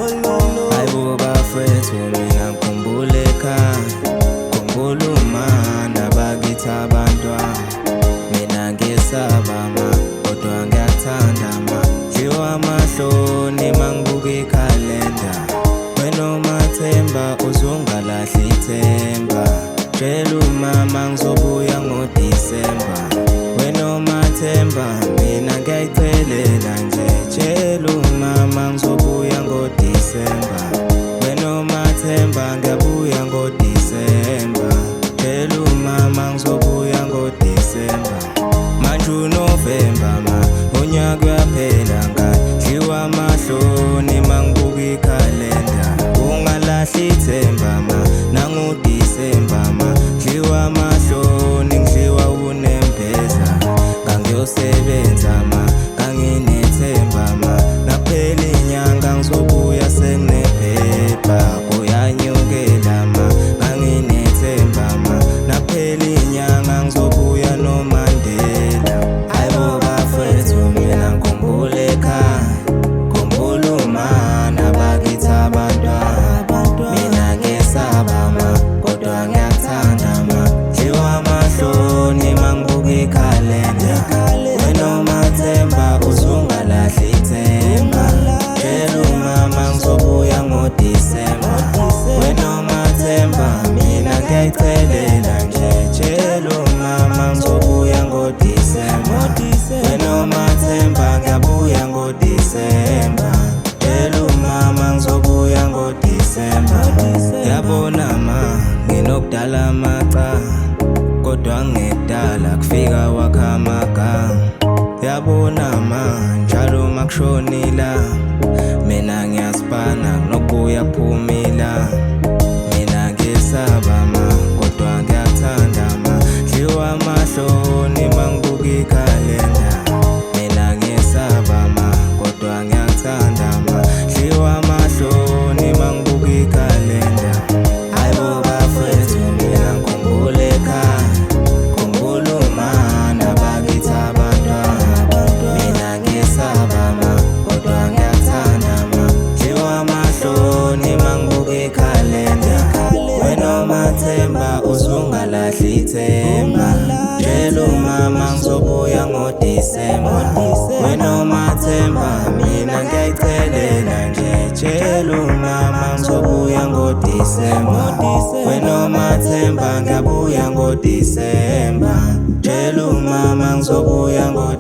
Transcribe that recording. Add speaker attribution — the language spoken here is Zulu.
Speaker 1: Hayibo bafethu mina ngikhumbule ekhaya, khumbula uma nabakithi abantwana. Mina ngesaba ma, kodwa ngiyakuthanda ma. Dliwa amahloni mangibuka ikhalenda. Wena uMathemba uzungalahli ithemba. Tshela umama ngizobuya ngoDisemba. Wena uMathemba mina ngiyayicelela nje. Tshela umama ngizobuya ngoDisemba. Wena uMathemba ngiyabuya ngoDisemba. Tshela umama ngizobuya ngoDisemba. Manje uNovemba ma, unyaka uyaphela ngani. Dliwa amahloni mangibuka ikhalenda. Ungalahli ithemba ma, nangoDisemba ma. Dliwa amahloni ngidliwa unembeza. Ngangiyosebenza ma, nganginethemba ma. Nakuphela inyanga ngizobuya senginephepha. Kuyanyukela ma, nganginethemba ma. Nakuphela inyanga ngizobuya noMandela. Hayibo bafethu mina ngikhumbule ekhaya, khumbula uma nabakithi abantwana. Mina ngesaba ma, kodwa ngiyakuthanda ma. Dliwa amahloni mangibuka ikhalenda. Wena uMathemba uzungalahli ithemba. Tshela umama ngizobuya ngoDisemba. Wena uMathemba mina ngiyayicelela nje. Tshela umama ngizobuya ngoDisemba. Wena uMathemba ngiyabuya ngoDisemba. Tshela umama ngizobuya ngoDisemba. Yabona ma, nginokudala amacala, kodwa ngekudala kufika wakha amagama. Yabona ma, njalo makushonila, mina ngiyasibana kunokubuya kuphumila. Mina ngesaba ma, kodwa ngiyakuthanda ma. Dliwa amahloni mangibuka ikhalenda. Mina ngesaba ma, kodwa ngiyakuthanda ma. Dliwa amahloni mangibuka ikhalenda. Hayibo bafethu mina ngikhumbule ekhaya, khumbula uma nabakithi abantwana. Mina ngesaba ma, kodwa ngiyakuthanda ma. Dliwa amahloni mangibuka ikhalenda. Wena uMathemba uzungalahli ithemba. Tshela umama ngizobuya ngoDisemba. Wena uMathemba mina ngiyayicelela nje. Tshela umama ngizobuya ngoDisemba. Wena uMathemba ngiyabuya ngoDisemba. Tshela umama ngizobuya ngoDisemba.